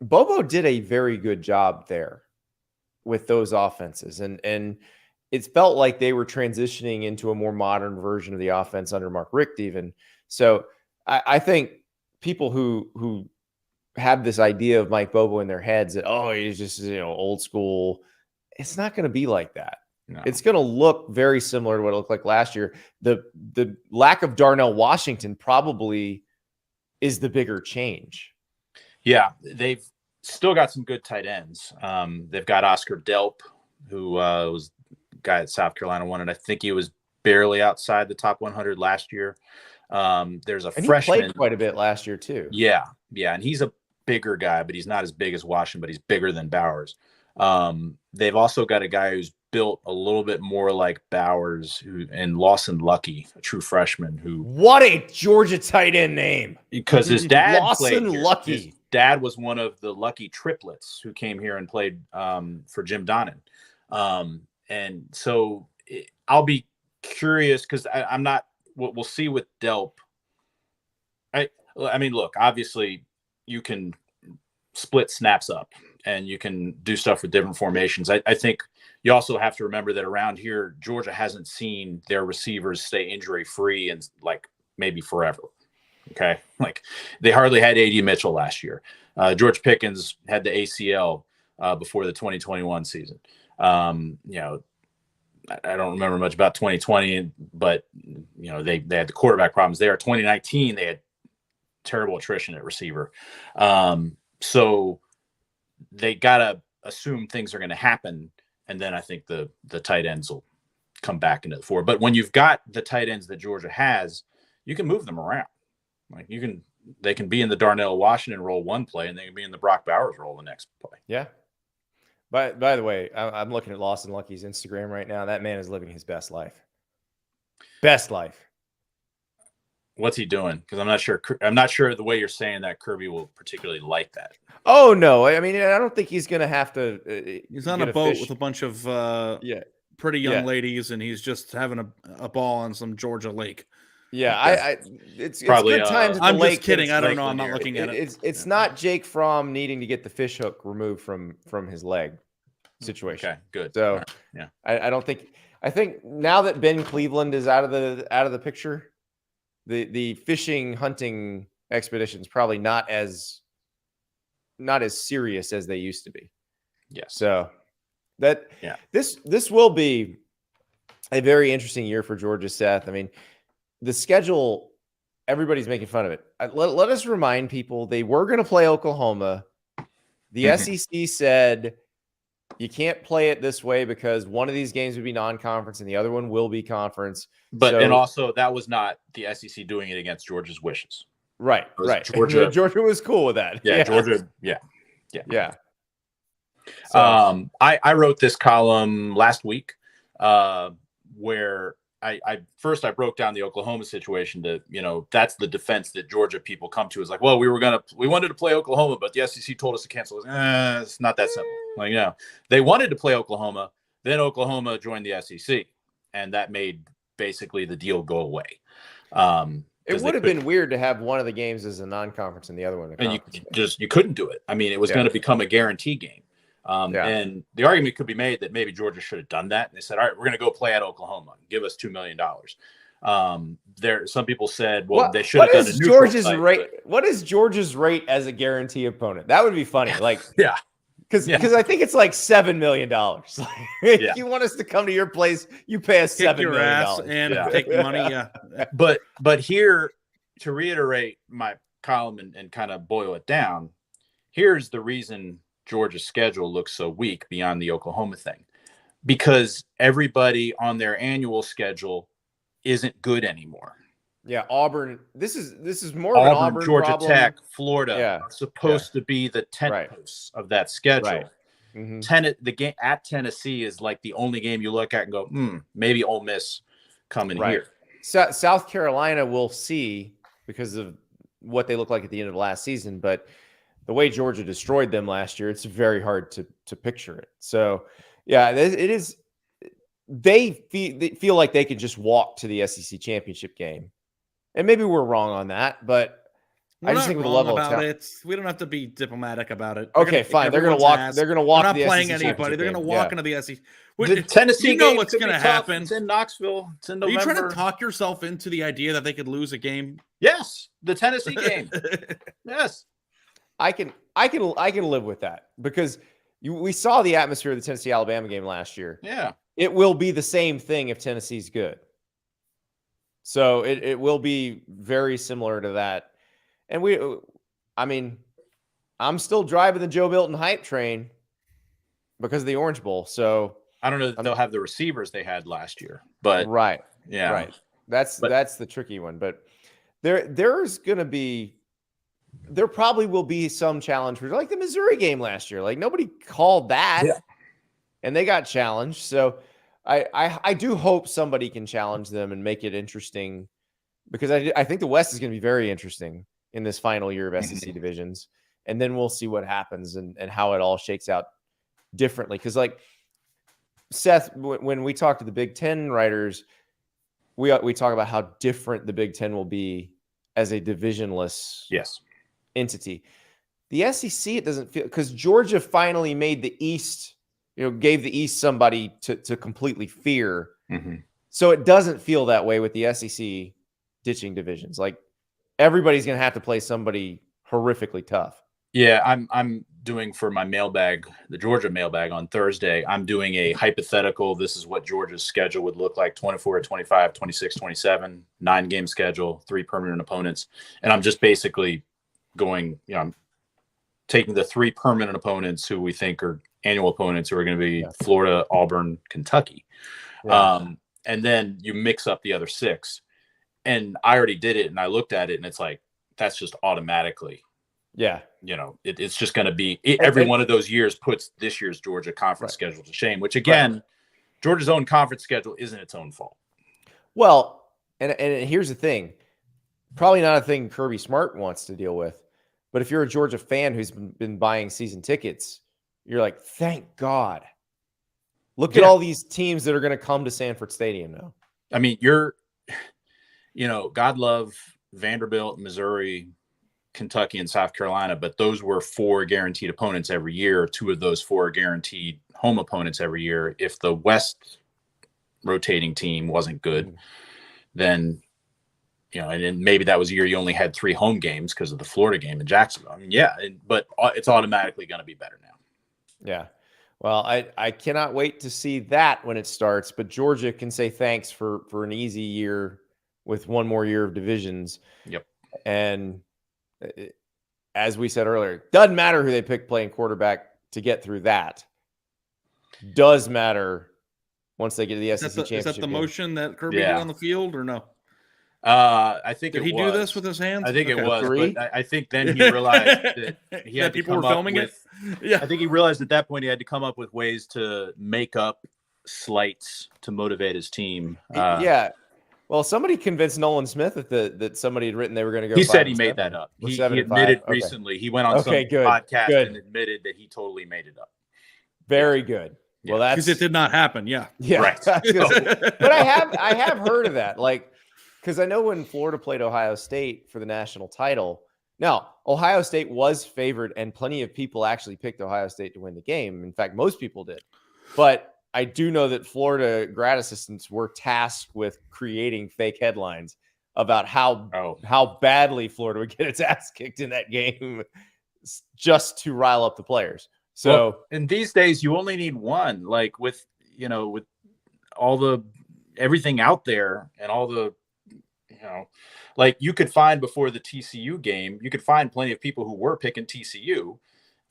Bobo did a very good job there with those offenses. And it felt like they were transitioning into a more modern version of the offense under Mark Richt even. So I think people who have this idea of Mike Bobo in their heads that, oh, he's just, old school. It's not going to be like that. No. It's going to look very similar to what it looked like last year. The lack of Darnell Washington probably is the bigger change. Yeah, they've still got some good tight ends. They've got Oscar Delp, who was the guy at South Carolina won it. I think he was barely outside the top 100 last year. There's a freshman. He played quite a bit last year too. Yeah, and he's a bigger guy, but he's not as big as Washington, but he's bigger than Bowers. They've also got a guy who's built a little bit more like Bowers, and Lawson Lucky, a true freshman. What a Georgia tight end name! Because his dad Lawson Lucky. His dad was one of the Lucky triplets who came here and played for Jim Donnan. And so I'll be curious because I'm not. We'll see with Delp. I mean, look, obviously you can split snaps up and you can do stuff with different formations. I think you also have to remember that around here, Georgia hasn't seen their receivers stay injury free and like maybe forever. Okay. Like they hardly had A.D. Mitchell last year. George Pickens had the ACL before the 2021 season. I don't remember much about 2020, but they had the quarterback problems there. 2019, they had terrible attrition at receiver. So they got to assume things are going to happen. And then I think the tight ends will come back into the fore. But when you've got the tight ends that Georgia has, you can move them around. Like they can be in the Darnell Washington role one play, and they can be in the Brock Bowers role the next play. Yeah. By the way, I'm looking at Lawson Lucky's Instagram right now. That man is living his best life. Best life. What's he doing? Because I'm not sure the way you're saying that Kirby will particularly like that. Oh no! I mean, I don't think he's going to have to. He's on a boat with a bunch of pretty young ladies, and he's just having a ball on some Georgia lake. Yeah, Okay. it's Probably, good times. At the I'm lake, just kidding. but I don't Lake know. I'm not Lanier. looking at it. It's not Jake Fromm needing to get the fish hook removed from his leg situation. Okay, good. So All right. Yeah. I don't think. I think now that Ben Cleveland is out of the picture, the fishing hunting expeditions probably not as serious as they used to be. Yes. So Yeah. this will be a very interesting year for Georgia, Seth. I mean, the schedule, everybody's making fun of it. Let us remind people they were going to play Oklahoma. The SEC said you can't play it this way because one of these games would be non-conference and the other one will be conference. But So, and also that was not the SEC doing it against Georgia's wishes. right. Georgia was cool with that. Yeah, Georgia. Yeah. So, I wrote this column last week where I broke down the Oklahoma situation to, that's the defense that Georgia people come to is like, well, we wanted to play Oklahoma, but the SEC told us to cancel. It's not that simple. Like, they wanted to play Oklahoma, then Oklahoma joined the SEC, and that made basically the deal go away. it would have been weird to have one of the games as a non-conference and the other one a conference. You couldn't do it. I mean, it was going to become a guarantee game. And the argument could be made that maybe Georgia should have done that. And they said, all right, we're going to go play at Oklahoma. Give us $2 million. Some people said, well, they should have done a Georgia's rate. What is Georgia's rate as a guarantee opponent? That would be funny. Like, yeah. Because I think it's like $7 million. If you want us to come to your place, you pay us $7 million and take the money. Yeah. But here, to reiterate my column and kind of boil it down, here's the reason Georgia's schedule looks so weak beyond the Oklahoma thing, because everybody on their annual schedule isn't good anymore. Yeah, Auburn. This is more Auburn, of an Auburn Georgia problem. Tech, Florida are supposed to be the tent posts of that schedule. Right. The game at Tennessee is like the only game you look at and go, maybe Ole Miss coming here. South Carolina, we'll see because of what they look like at the end of last season, but the way Georgia destroyed them last year, it's very hard to picture it. So, yeah, it is. They feel like they can just walk to the SEC championship game, and maybe we're wrong on that. But I just think with the level of talent, we don't have to be diplomatic about it. Okay, fine. They're going to walk. They're going to walk. They're not playing anybody. They're going to walk into the SEC. The Tennessee game, what's going to happen? It's in Knoxville. It's in November. Are you trying to talk yourself into the idea that they could lose a game? Yes, the Tennessee game. Yes. I can live with that because we saw the atmosphere of the Tennessee-Alabama game last year. Yeah. It will be the same thing if Tennessee's good. So it will be very similar to that. And I'm still driving the Joe Milton hype train because of the Orange Bowl. So I don't know if they'll have the receivers they had last year, but right. That's the tricky one. But there probably will be some challenge for like the Missouri game last year. Like nobody called that, and they got challenged. So I do hope somebody can challenge them and make it interesting, because I think the West is going to be very interesting in this final year of SEC divisions, and then we'll see what happens and how it all shakes out differently. Because like Seth, when we talk to the Big Ten writers, we talk about how different the Big Ten will be as a divisionless entity. The SEC, it doesn't feel, because Georgia finally made the East, gave the East somebody to completely fear. So it doesn't feel that way with the SEC ditching divisions. Like everybody's going to have to play somebody horrifically tough. Yeah, I'm doing for my mailbag, the Georgia mailbag on Thursday, I'm doing a hypothetical. This is what Georgia's schedule would look like: 24, 25, 26, 27, 9-game schedule, 3 permanent opponents. And I'm just basically going, I'm taking the 3 permanent opponents who we think are annual opponents, who are going to be Florida, Auburn, Kentucky. And then you mix up the other 6. And I already did it, and I looked at it, and it's like, that's just automatically. It's just going to be every one of those years puts this year's Georgia conference schedule to shame, which again, Georgia's own conference schedule isn't its own fault. Well, and here's the thing, probably not a thing Kirby Smart wants to deal with, but if you're a Georgia fan who's been buying season tickets, you're like, thank God. Look at all these teams that are going to come to Sanford Stadium now. I mean, God love Vanderbilt, Missouri, Kentucky, and South Carolina, but those were 4 guaranteed opponents every year. 2 of those 4 guaranteed home opponents every year. If the West rotating team wasn't good, then and then maybe that was a year you only had 3 home games because of the Florida game in Jacksonville. I mean, but it's automatically going to be better now. Yeah. Well, I cannot wait to see that when it starts, but Georgia can say thanks for an easy year with one more year of divisions. Yep. And as we said earlier, doesn't matter who they pick playing quarterback to get through that. Does matter once they get to the SEC championship. Is that the game. motion that Kirby did on the field or no? I think did he do this with his hands? I think it was, 3? but I think then he realized that he had that people were filming it. Yeah, I think he realized at that point he had to come up with ways to make up slights to motivate his team. Yeah. Well, somebody convinced Nolan Smith that somebody had written they were going to go. He said he made that up. He admitted recently. He went on some podcast and admitted that he totally made it up. Very good. Yeah. Well, that's because it did not happen. Yeah. Right. But I have heard of that. Like, because I know when Florida played Ohio State for the national title. Now, Ohio State was favored, and plenty of people actually picked Ohio State to win the game. In fact, most people did. But I do know that Florida grad assistants were tasked with creating fake headlines about how badly Florida would get its ass kicked in that game just to rile up the players. So, and these days you only need one, like with all the everything out there and all the, like you could find before the TCU game, you could find plenty of people who were picking TCU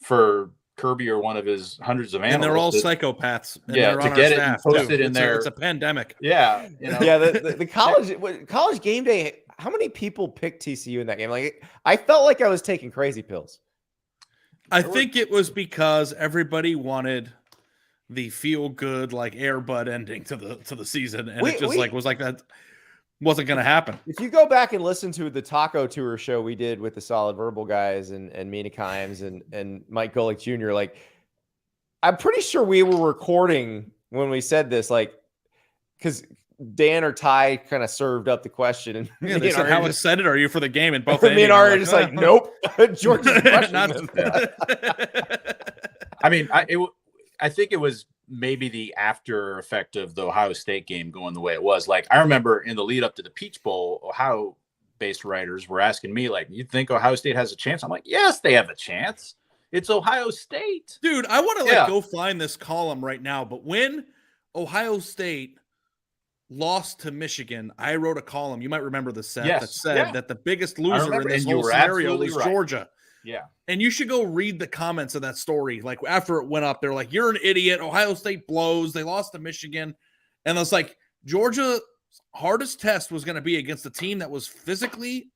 for Kirby or one of his hundreds of analysts. And they're all psychopaths. And yeah, to get it and post it in there. It's a pandemic. Yeah. Yeah, the college game day, how many people picked TCU in that game? Like, I felt like I was taking crazy pills. I think it was because everybody wanted the feel good, like Air Bud ending to the season. And it just was like that wasn't going to happen. If you go back and listen to the Taco Tour show we did with the Solid Verbal guys and Mina Kimes and Mike Golick Jr., like, I'm pretty sure we were recording when we said this, like, because Dan or Ty kind of served up the question. And they said, how excited are you for the game? And both me and Ari are just like, nope. George is crushing them. I mean, I think it was maybe the after effect of the Ohio State game going the way it was. Like, I remember in the lead up to the Peach Bowl, Ohio-based writers were asking me, like, you think Ohio State has a chance? I'm like, yes, they have a chance. It's Ohio State. Dude, I want to go find this column right now. But when Ohio State lost to Michigan, I wrote a column. You might remember the set that said that the biggest loser in this whole scenario was Georgia. Yeah. And you should go read the comments of that story. Like, after it went up, they're like, you're an idiot. Ohio State blows. They lost to Michigan. And it's like, Georgia's hardest test was going to be against a team that was physically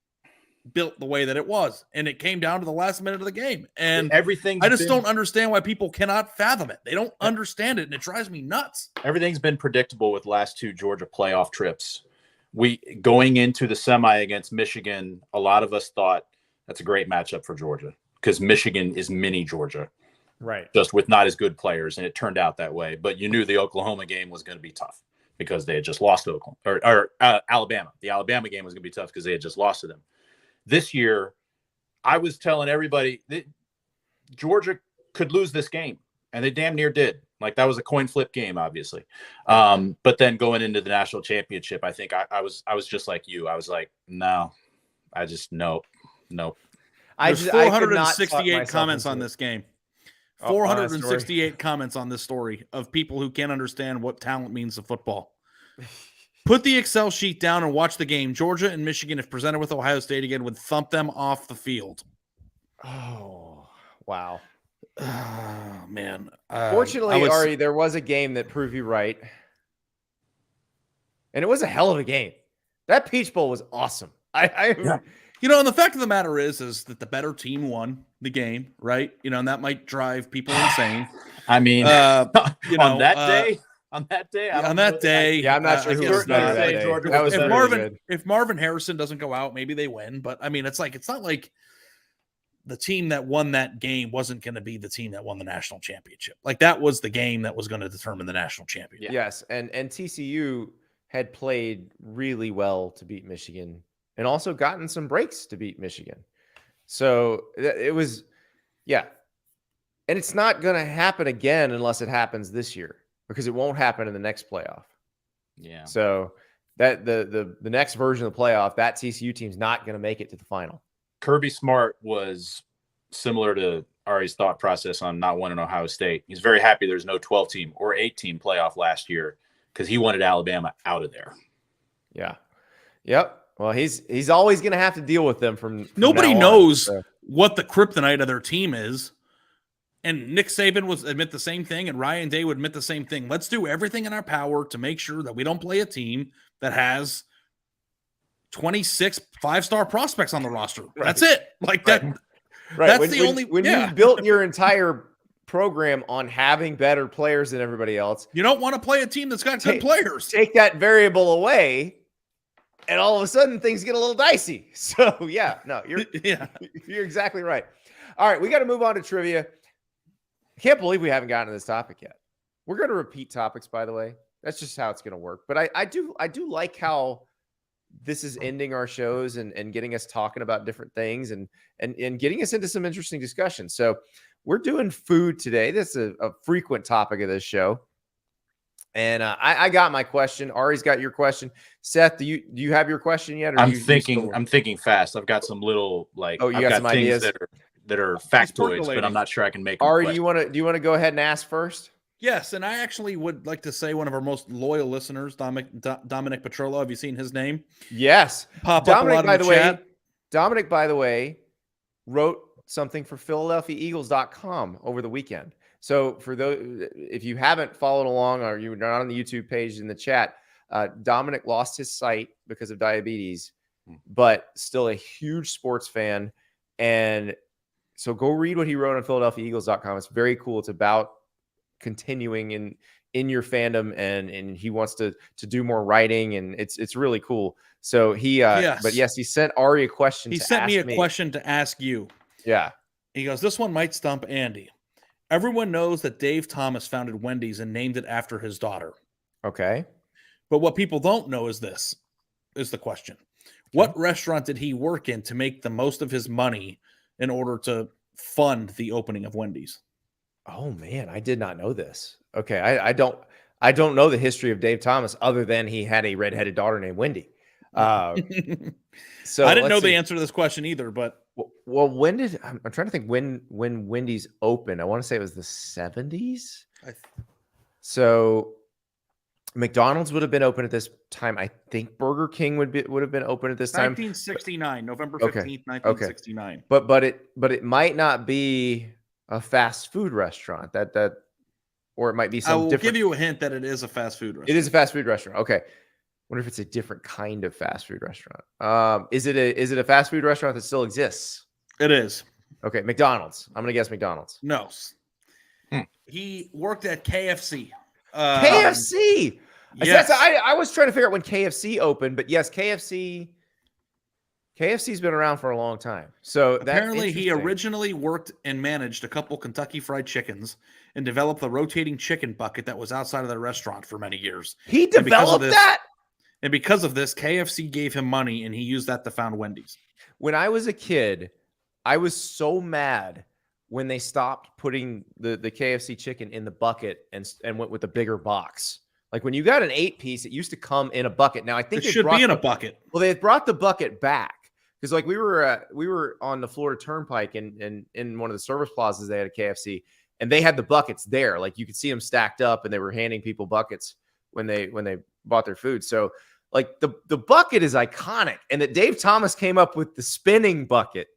built the way that it was. And it came down to the last minute of the game. And I just don't understand why people cannot fathom it. They don't understand it. And it drives me nuts. Everything's been predictable with last 2 Georgia playoff trips. Going into the semi against Michigan, a lot of us thought that's a great matchup for Georgia because Michigan is mini Georgia, right? Just with not as good players, and it turned out that way. But you knew the Oklahoma game was going to be tough because they had just lost to Oklahoma or Alabama. The Alabama game was going to be tough because they had just lost to them. This year, I was telling everybody that Georgia could lose this game, and they damn near did. Like, that was a coin flip game, obviously. But then going into the national championship, I think I was just like you. I was like, no, nope. There's 468 comments on this game. 468 comments on this story of people who can't understand what talent means to football. Put the Excel sheet down and watch the game. Georgia and Michigan, if presented with Ohio State again, would thump them off the field. Oh, wow. Oh, man. Fortunately, Ari, there was a game that proved you right. And it was a hell of a game. That Peach Bowl was awesome. And the fact of the matter is that the better team won the game, right? And that might drive people insane. I mean, on that day, I'm not sure who was better that day. If Marvin Harrison doesn't go out, maybe they win. But I mean, it's not like the team that won that game wasn't going to be the team that won the national championship. Like, that was the game that was going to determine the national championship. Yes, and TCU had played really well to beat Michigan and also gotten some breaks to beat Michigan. So it was, yeah. And it's not going to happen again unless it happens this year, because it won't happen in the next playoff. Yeah. So that the next version of the playoff, that TCU team's not going to make it to the final. Kirby Smart was similar to Ari's thought process on not wanting Ohio State. He's very happy there's no 12-team or 8-team playoff last year because he wanted Alabama out of there. Yeah. Yep. Well, he's always going to have to deal with them from Nobody now knows on, so. what the kryptonite of their team is. And Nick Saban would admit the same thing, and Ryan Day would admit the same thing. Let's do everything in our power to make sure that we don't play a team that has 26 5-star prospects on the roster. Right. That's it. Like that. Right. That's when you built your entire program on having better players than everybody else, you don't want to play a team that's got good players. Take that variable away, and all of a sudden things get a little dicey. So yeah, no, you're exactly right. All right, we got to move on to trivia. I can't believe we haven't gotten to this topic yet. We're going to repeat topics, by the way. That's just how it's going to work. But I do like how this is ending our shows and getting us talking about different things and getting us into some interesting discussions. So we're doing food today. This is a frequent topic of this show. And I got my question. Ari's got your question. Seth, do you have your question yet? Or I'm thinking fast. I've got some little you got some ideas that are factoids, but I'm not sure I can make them. Ari, do you want to go ahead and ask first? Yes, and I actually would like to say one of our most loyal listeners, Dominic Petrolo. Have you seen his name? Yes. Dominic, by the way. Dominic, by the way, wrote something for PhiladelphiaEagles.com over the weekend. So for those, if you haven't followed along or you're not on the YouTube page in the chat, Dominic lost his sight because of diabetes, but still a huge sports fan. And so go read what he wrote on PhiladelphiaEagles.com. It's very cool. It's about continuing in your fandom, and he wants to do more writing, and it's really cool. So he but yes, he sent Ari a question. He sent me a question to ask you. Yeah. He goes, this one might stump Andy. Everyone knows that Dave Thomas founded Wendy's and named it after his daughter. Okay. But what people don't know is the question. What restaurant did he work in to make the most of his money in order to fund the opening of Wendy's? Oh man, I did not know this. Okay, I don't know the history of Dave Thomas other than he had a redheaded daughter named Wendy. So I didn't know the answer to this question either. But well, I'm trying to think when Wendy's opened. I want to say it was the 70s. So McDonald's would have been open at this time. I think Burger King would have been open at this time. 1969, November 15th, 1969. Okay. But it might not be a fast food restaurant or it might be some I will different. give you a hint that it is a fast food restaurant. It is a fast food restaurant. Okay. Wonder if it's a different kind of fast food restaurant. Is it a fast food restaurant that still exists? It is. Okay, McDonald's. I'm gonna guess McDonald's. No. He worked at KFC. KFC. Yes. I was trying to figure out when KFC opened, but yes, KFC's been around for a long time. So apparently he originally worked and managed a couple Kentucky Fried Chickens and developed the rotating chicken bucket that was outside of the restaurant for many years. He developed that? And because of this, KFC gave him money and he used that to found Wendy's. When I was a kid, I was so mad when they stopped putting the KFC chicken in the bucket and went with the bigger box. Like when you got an 8-piece, it used to come in a bucket. Now I think it should be in a bucket. Well, they had brought the bucket back because like we were on the Florida Turnpike and in one of the service plazas they had a KFC, and they had the buckets there. Like you could see them stacked up, and they were handing people buckets when they bought their food. So like the bucket is iconic, and that Dave Thomas came up with the spinning bucket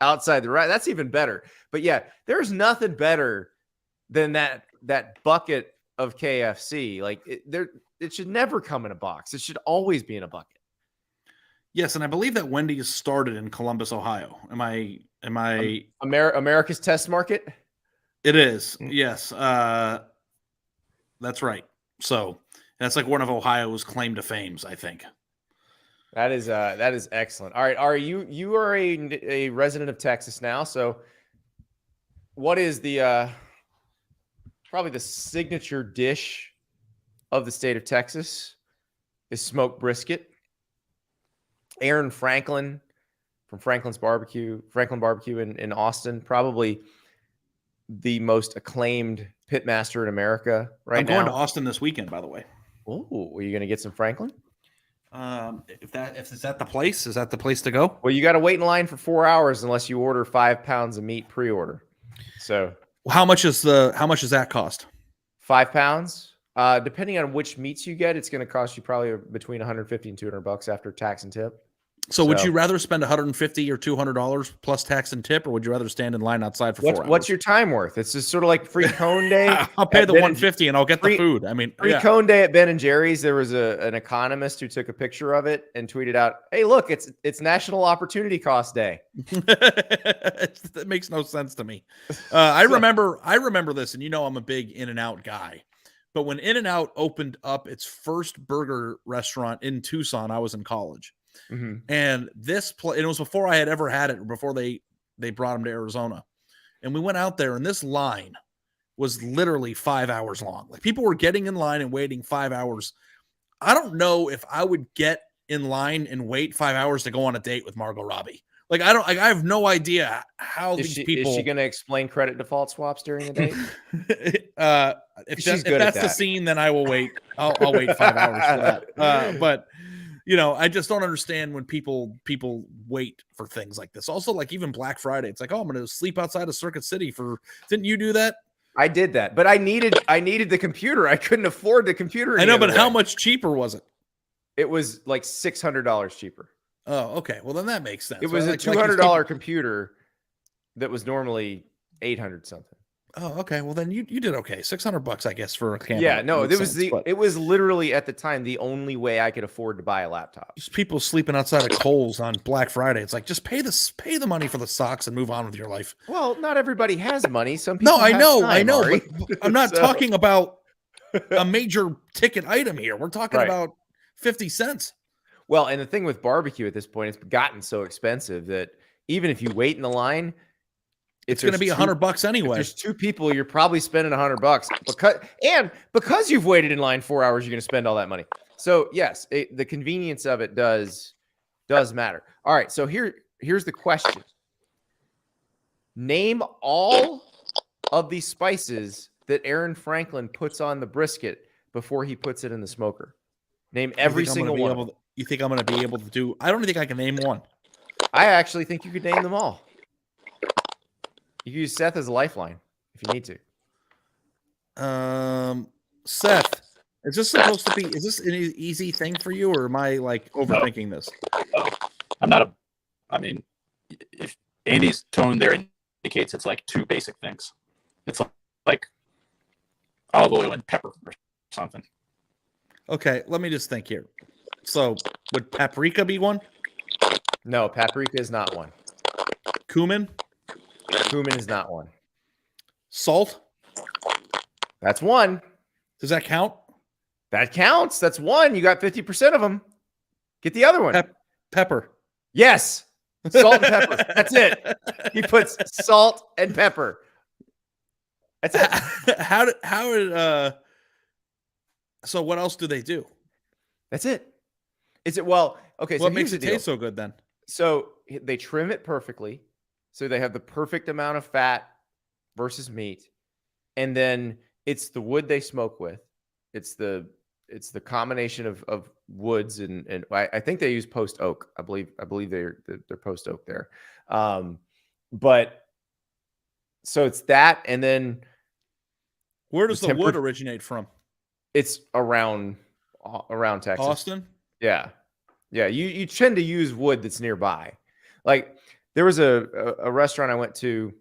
outside the right. That's even better. But yeah, there's nothing better than that bucket of KFC. Like it should never come in a box. It should always be in a bucket. Yes, and I believe that Wendy's started in Columbus, Ohio. Am I America's test market? It is. Yes. That's right. So that's like one of Ohio's claim to fames, I think. That is excellent. All right, Ari, you are a resident of Texas now. So what is the probably the signature dish of the state of Texas? is smoked brisket. Aaron Franklin from Franklin Barbecue in Austin, probably the most acclaimed pitmaster in America right now. I'm going to Austin this weekend, by the way. Oh, are you going to get some Franklin? If is that the place? Is that the place to go? Well, you got to wait in line for 4 hours unless you order 5 pounds of meat pre-order. So, how much does that cost? 5 pounds. Depending on which meats you get, it's going to cost you probably between $150 and $200 after tax and tip. So would you rather spend $150 or $200 plus tax and tip, or would you rather stand in line outside for 4 hours? What's your time worth? It's just sort of like free cone day. I'll pay the $150 and I'll get the food. I mean, free cone day at Ben and Jerry's. There was an economist who took a picture of it and tweeted out, "Hey, look, it's National Opportunity Cost Day." That makes no sense to me. I remember this, and I'm a big In-N-Out guy. But when In-N-Out opened up its first burger restaurant in Tucson, I was in college. Mm-hmm. And it was before I had ever had it, or before they brought them to Arizona. And we went out there, and this line was literally 5 hours long. Like, people were getting in line and waiting 5 hours. I don't know if I would get in line and wait 5 hours to go on a date with Margot Robbie. Like, I have no idea how these people. Is she going to explain credit default swaps during the date? If that's the scene, then I will wait. I'll wait 5 hours for that. But I just don't understand when people wait for things like this. Also, like, even Black Friday, it's like, oh, I'm going to sleep outside of Circuit City didn't you do that? I did that, but I needed the computer. I couldn't afford the computer. I know, but how much cheaper was it? It was like $600 cheaper. Oh, okay. Well, then that makes sense. It was a $200 computer that was normally $800 something. Oh, okay. Well, then you did okay. $600, I guess, for a camera. Yeah, no, it was literally at the time the only way I could afford to buy a laptop. Just people sleeping outside of Kohl's on Black Friday. It's like, just pay the money for the socks and move on with your life. Well, not everybody has money. Some people. No, I know, Ari. but I'm not talking about a major ticket item here. We're talking about 50 cents. Well, and the thing with barbecue at this point, it's gotten so expensive that even if you wait in the line, it's going to be $100 anyway. If there's 2 people, you're probably spending $100 because you've waited in line 4 hours, you're going to spend all that money. So yes, the convenience of it does matter. All right. So here's the question. Name all of the spices that Aaron Franklin puts on the brisket before he puts it in the smoker. Name every single one. You think I'm going to be able to do? I don't think I can name one. I actually think you could name them all. You can use Seth as a lifeline if you need to. Seth, is this supposed to be? Is this an easy thing for you, or am I like overthinking this? I'm not if Andy's tone there indicates it's like 2 basic things. It's like olive oil and pepper or something. Okay, let me just think here. So, would paprika be one? No, paprika is not one. Cumin? Cumin is not one. Salt? That's one. Does that count? That counts. That's one. You got 50% of them. Get the other one. Pepper. Yes. Salt and pepper. That's it. He puts salt and pepper. That's it. So what else do they do? That's it. Is it okay? So what makes it taste so good then? So they trim it perfectly, so they have the perfect amount of fat versus meat, and then it's the wood they smoke with. It's the combination of woods and I think they use post oak. I believe they're post oak there. But so it's that, and then where does the wood originate from? It's around Texas. Austin? Yeah. You tend to use wood that's nearby. Like, there was a restaurant I went to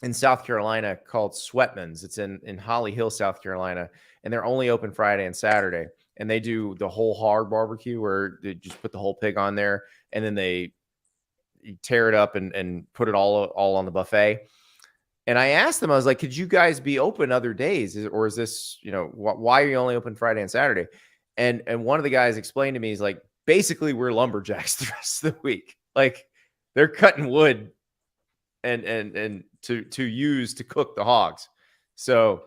in South Carolina called Sweatmans. It's in Holly Hill, South Carolina, and they're only open Friday and Saturday. And they do the whole hog barbecue where they just put the whole pig on there, and then you tear it up and put it all on the buffet. And I asked them, I was like, could you guys be open other days? Or is this, why are you only open Friday and Saturday? And one of the guys explained to me, he's like, basically we're lumberjacks the rest of the week. Like, they're cutting wood and to use to cook the hogs. So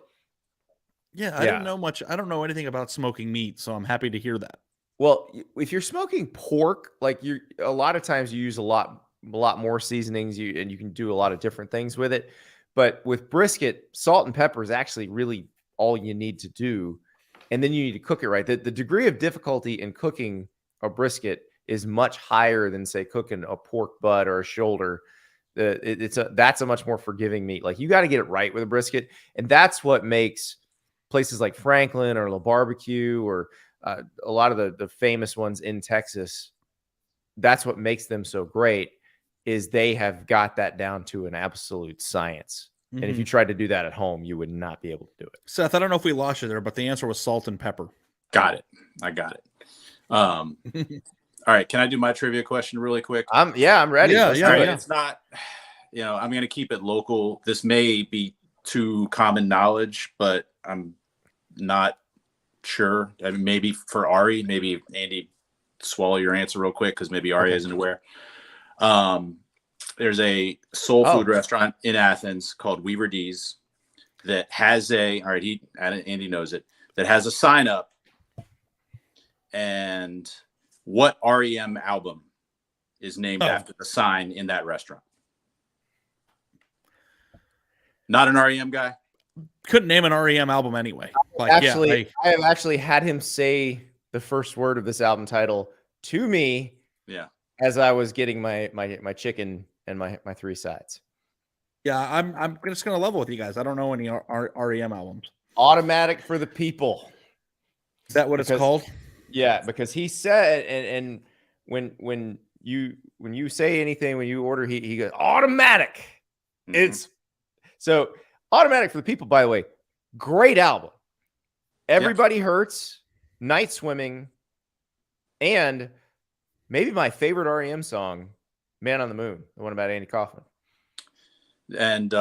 yeah, I don't know much. I don't know anything about smoking meat, so I'm happy to hear that. Well, if you're smoking pork, like a lot of times you use a lot more seasonings, and you can do a lot of different things with it. But with brisket, salt and pepper is actually really all you need to do. And then you need to cook it right. The degree of difficulty in cooking a brisket is much higher than, say, cooking a pork butt or a shoulder. That's a much more forgiving meat. Like, you got to get it right with a brisket. And that's what makes places like Franklin or La Barbecue or a lot of the famous ones in Texas, that's what makes them so great, is they have got that down to an absolute science. And if you tried to do that at home, you would not be able to do it. Seth, I don't know if we lost you there, but the answer was salt and pepper. Got it. I got it. All right. Can I do my trivia question really quick? I'm ready. Yeah. It's not, I'm going to keep it local. This may be too common knowledge, but I'm not sure. I mean, maybe for Ari, maybe Andy, swallow your answer real quick, because maybe Ari isn't aware. There's a soul food restaurant in Athens called Weaver D's that has Andy knows it, that has a sign up. And what REM album is named after the sign in that restaurant? Not an REM guy? Couldn't name an REM album anyway. Like, I have actually had him say the first word of this album title to me. Yeah. As I was getting my chicken and my 3 sides. Yeah, I'm just gonna level with you guys. I don't know any REM albums. Automatic for the People. Is that what it's called? Yeah, because he said, and when you say anything, when you order, he goes automatic. Mm-hmm. It's so Automatic for the People, by the way, great album. Everybody Hurts, Night Swimming, and maybe my favorite REM song, Man on the Moon, the one about Andy Kaufman. And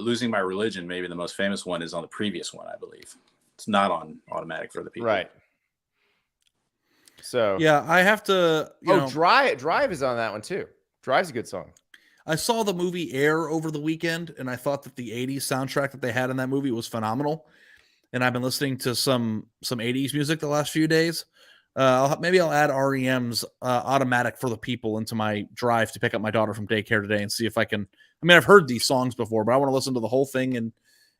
Losing My Religion, maybe the most famous one, is on the previous one, I believe. It's not on Automatic for the People. Right. So yeah, I have to. Drive is on that one too. Drive's a good song. I saw the movie Air over the weekend, and I thought that the 80s soundtrack that they had in that movie was phenomenal. And I've been listening to some 80s music the last few days. Maybe I'll add REM's Automatic for the People into my drive to pick up my daughter from daycare today and see if I can. I mean, I've heard these songs before, but I want to listen to the whole thing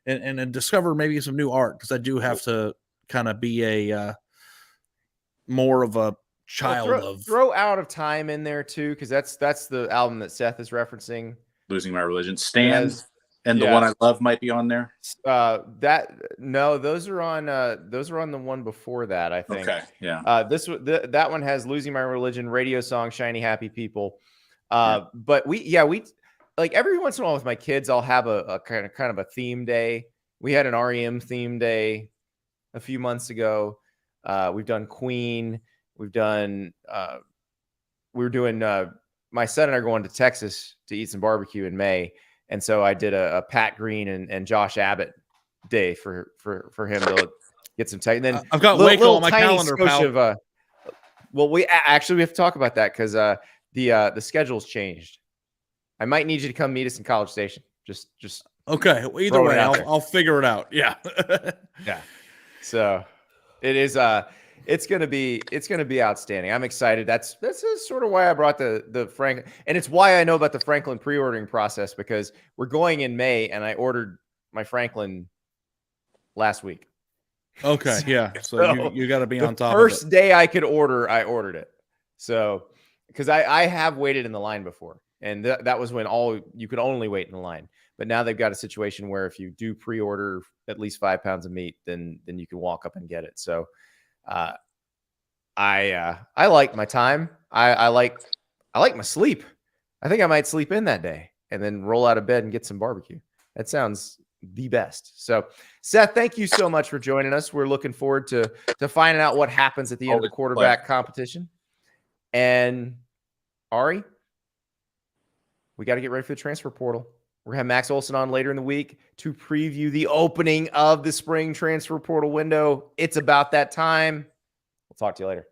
and discover maybe some new art, because I do have to kind of be a more of a child throw Out of Time in there too, because that's the album that Seth is referencing. Losing My Religion, Stand, and The One I Love might be on there. Those are on the one before that, I think. Okay, yeah. That one has Losing My Religion, Radio Song, Shiny Happy People. But we like every once in a while with my kids, I'll have a kind of a theme day. We had an REM theme day a few months ago. We've done Queen. We've done. We're doing. My son and I are going to Texas to eat some barbecue in May, and so I did a Pat Green and Josh Abbott day for him to get some tech. And then I've got Waco on my calendar, pal. Well, we have to talk about that, because the schedule's changed. I might need you to come meet us in College Station. Just okay. Well, either way, I'll figure it out. Yeah. Yeah. So it is. It's gonna be outstanding. I'm excited. That's sort of why I brought the Franklin, and it's why I know about the Franklin pre-ordering process, because we're going in May, and I ordered my Franklin last week. Okay, yeah. So you got to be on top. The first day I could order, I ordered it. So because I have waited in the line before, and that was when you could only wait in the line. But now they've got a situation where if you do pre-order at least 5 pounds of meat, then you can walk up and get it. So. I like my time. I like my sleep. I think I might sleep in that day and then roll out of bed and get some barbecue. That sounds the best. So, Seth, thank you so much for joining us. We're looking forward to finding out what happens at the end of the quarterback competition. And Ari, we got to get ready for the transfer portal. We're going to have Max Olson on later in the week to preview the opening of the spring transfer portal window. It's about that time. We'll talk to you later.